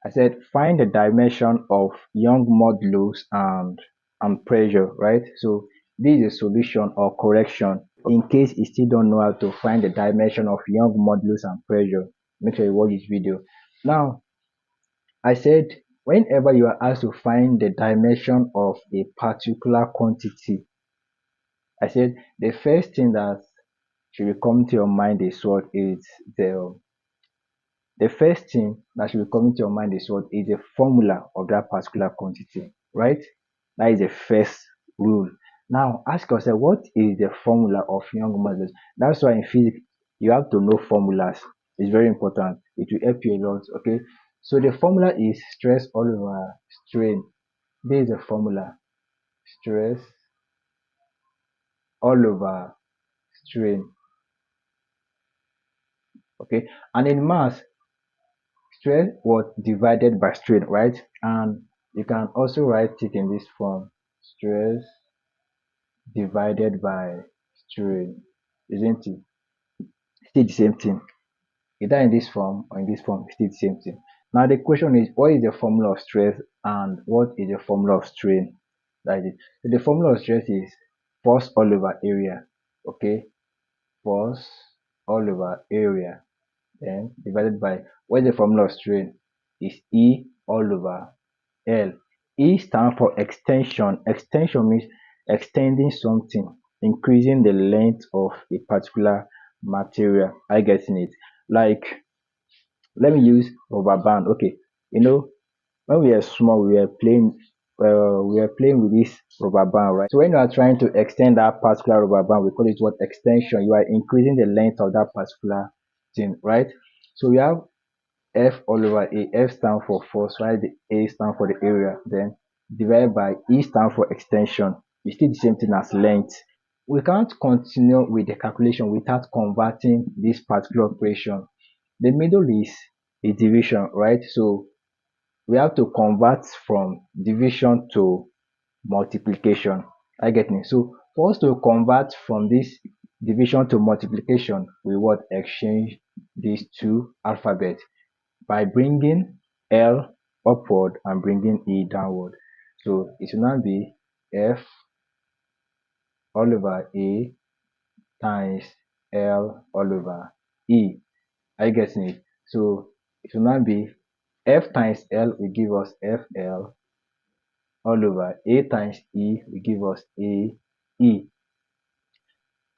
I said find the dimension of Young modulus and pressure, right? So this is a solution or correction. In case you still don't know how to find the dimension of Young modulus and pressure, make sure you watch this video. Now, I said whenever you are asked to find the dimension of a particular quantity, I said the first thing that should come to your mind is what is the first thing that should be coming to your mind is what is the formula of that particular quantity, right? That is the first rule. Now ask yourself, what is the formula of Young modulus? That's why in physics you have to know formulas. It's very important. It will help you a lot. Okay. So the formula is stress all over strain. This is the formula. Stress all over strain. Okay. And in mass, stress was divided by strain, right? And you can also write it in this form: stress divided by strain, isn't it? Still the same thing, either in this form or in this form, still the same thing. Now the question is, what is the formula of stress and what is the formula of strain? That is it. So the formula of stress is force all over area, okay? Force all over area, then divided by, what is the formula of strain? Is E all over L. E stands for extension. Extension means extending something, increasing the length of a particular material. I getting it? Like, let me use rubber band. Okay, you know, when we were small, we were playing with this rubber band, right? So when you are trying to extend that particular rubber band, we call it what? Extension. You are increasing the length of that particular thing, right? So we have F all over A. F stand for force, while the A stand for the area. Then divided by E stand for extension. It's still the same thing as length. We can't continue with the calculation without converting this particular operation. The middle is a division, right? So we have to convert from division to multiplication. I get me. So for us to convert from this division to multiplication, we would exchange these two alphabets by bringing L upward and bringing E downward. So it will now be F all over A times L all over E. Are you getting it? So it will now be F times L will give us FL all over A times E will give us AE.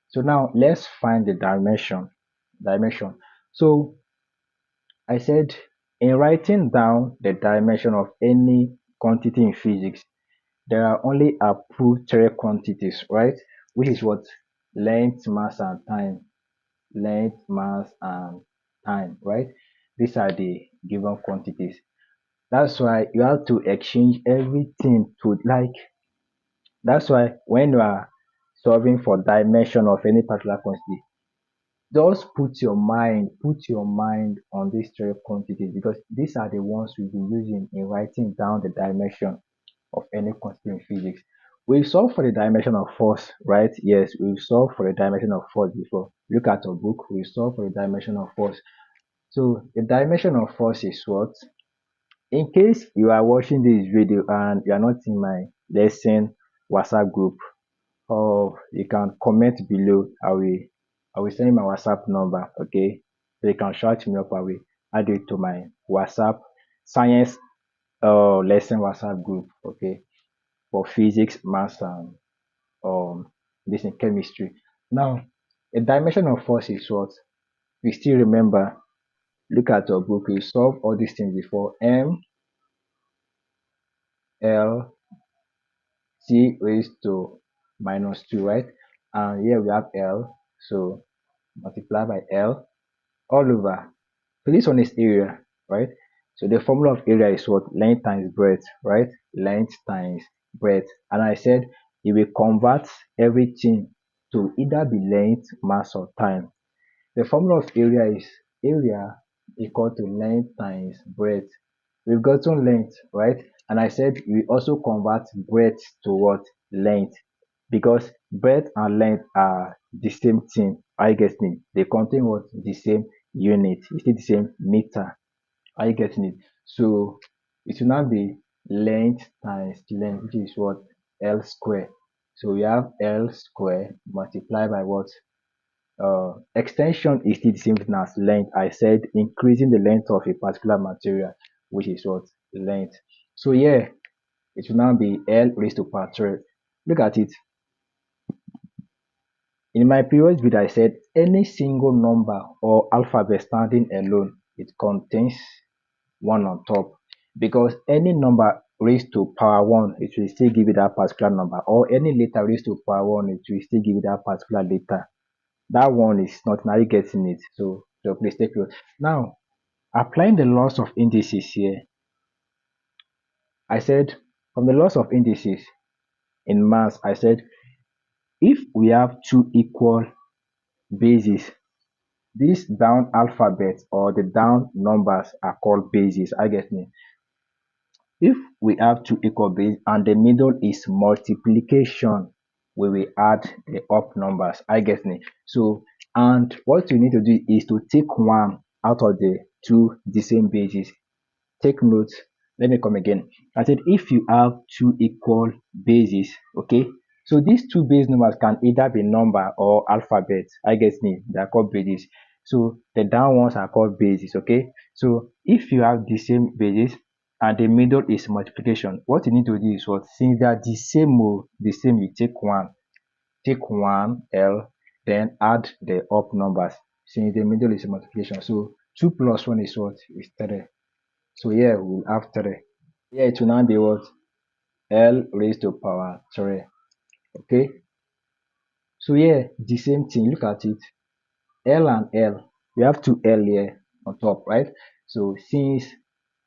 So now let's find the dimension. So I said in writing down the dimension of any quantity in physics, there are only approved three quantities, right? Which is what? Length, mass, and time. Length, mass, and time, right? These are the given quantities. That's why you have to exchange everything to, like, that's why when you are solving for dimension of any particular quantity, just put your mind on these three quantities, because these are the ones we'll be using in writing down the dimension of any quantity in physics. We've solved for the dimension of force, right? Yes, we've solved for the dimension of force before. Look at your book, we solved for the dimension of force. So the dimension of force is what? In case you are watching this video and you are not in my lesson WhatsApp group, or you can comment below. I will send you my WhatsApp number, okay? So you can shout me up. I will add it to my WhatsApp science lesson WhatsApp group, okay? For physics, maths, and this in chemistry. Now, a dimension of force is what? You still remember? Look at your book. You solve all these things before. M L C raised to minus 2, right? And here we have L. So multiply by L all over. So this one is area, right? So the formula of area is what? Length times breadth, right? Length times breadth. And I said you will convert everything to either be length, mass, or time. The formula of area is area equal to length times breadth. We've gotten length, right? And I said we also convert breadth to what? Length. Because breadth and length are the same thing. I get it. They contain what? The same unit. It's still the same meter. Are you getting it? So it will now be length times length, which is what? L square. So we have L square multiplied by what? Extension is still the same thing as length. I said increasing the length of a particular material, which is what? Length. So yeah, it will now be L raised to power 12. Look at it. In my previous video, I said any single number or alphabet standing alone, it contains 1 on top, because any number raised to power 1, it will still give you that particular number, or any letter raised to power 1, it will still give you that particular letter. That one is not now you getting it. So please take note. Now, applying the laws of indices here, I said from the laws of indices in maths, I said if we have two equal bases, these down alphabets or the down numbers are called bases. I get me. If we have two equal bases and the middle is multiplication, we will add the up numbers. I get me. So, and what you need to do is to take one out of the two the same bases. Take note. Let me come again. I said if you have two equal bases, okay, so these two base numbers can either be number or alphabet. I guess me, they are called bases. So the down ones are called bases. Okay, so if you have the same bases and the middle is multiplication, what you need to do is what? Since they are the same, you take one L, then add the up numbers. Since the middle is multiplication, so 2 plus 1 is what? Is 3. So here we'll have 3. Here it will now be what? L raised to power 3. Okay. So here the same thing. Look at it. L and L. We have two L here on top, right? So since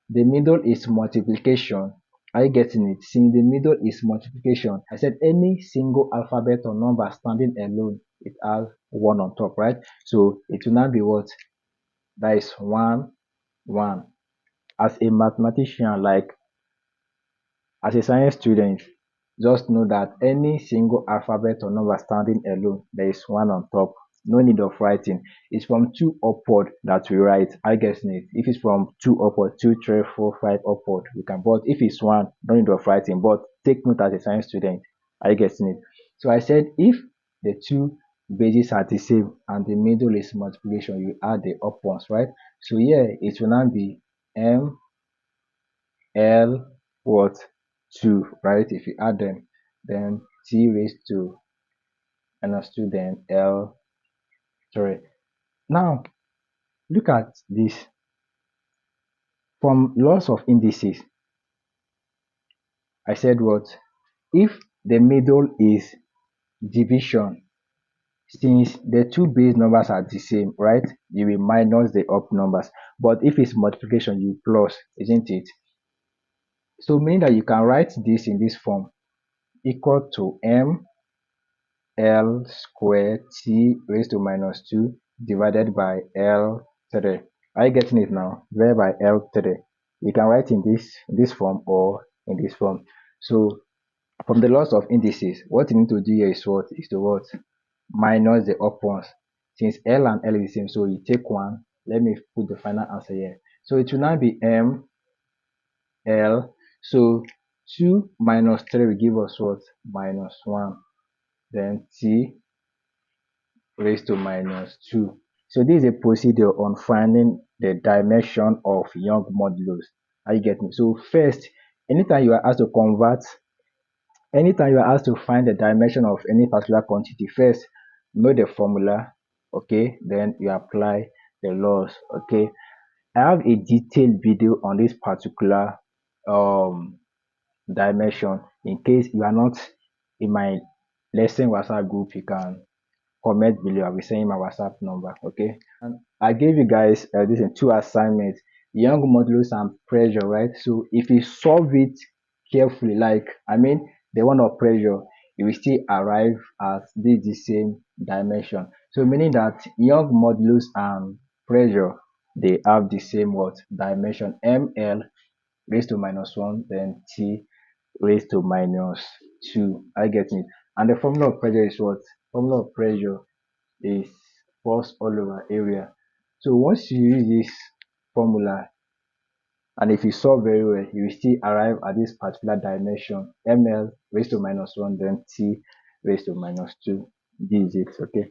the middle is multiplication, are you getting it? Since the middle is multiplication, I said any single alphabet or number standing alone, it has 1 on top, right? So it will now be what? That is 1, 1. As a mathematician, like as a science student, just know that any single alphabet or number standing alone, there is 1 on top. No need of writing. It's from 2 upward that we write. I guess it. If it's from 2 upward, 2, 3, 4, 5 upward, we can. But if it's 1, no need of writing. But take note as a science student. I guess it. So I said if the two bases are the same and the middle is multiplication, you add the up ones, right? So here it will now be m L what? 2, right? If you add them, then t raised to minus 2, then L 3. Now, look at this. From laws of indices, I said what? If the middle is division, since the two base numbers are the same, right? You will minus the up numbers. But if it's multiplication, you plus, isn't it? So meaning that you can write this in this form, equal to m L square t raised to minus 2 divided by L3. Are you getting it now? Divided by L3. You can write in this form or in this form. So from the laws of indices, what you need to do here is what? Is to what? Minus the up ones. Since L and L is the same, so you take one. Let me put the final answer here. So it will now be M L. So 2 minus 3 will give us what? Minus 1. Then T raised to minus 2. So this is a procedure on finding the dimension of Young modulus. Are you getting me? So first, anytime you are asked to convert, anytime you are asked to find the dimension of any particular quantity, first know the formula, okay? Then you apply the laws, okay? I have a detailed video on this particular dimension. In case you are not in my lesson WhatsApp group, you can comment below. I'll be saying my WhatsApp number. Okay, and I gave you guys this in 2 assignments: Young modulus and pressure, right? So if you solve it carefully, like the one of pressure, you will still arrive at the same dimension. So meaning that Young modulus and pressure, they have the same what? Dimension. ML raised to minus 1, then T raised to minus 2. I get it. And the formula of pressure is what? Formula of pressure is force all over area. So once you use this formula And if you solve very well, you will still arrive at this particular dimension, ml raised to minus 1, then t raised to minus 2 digits. Okay.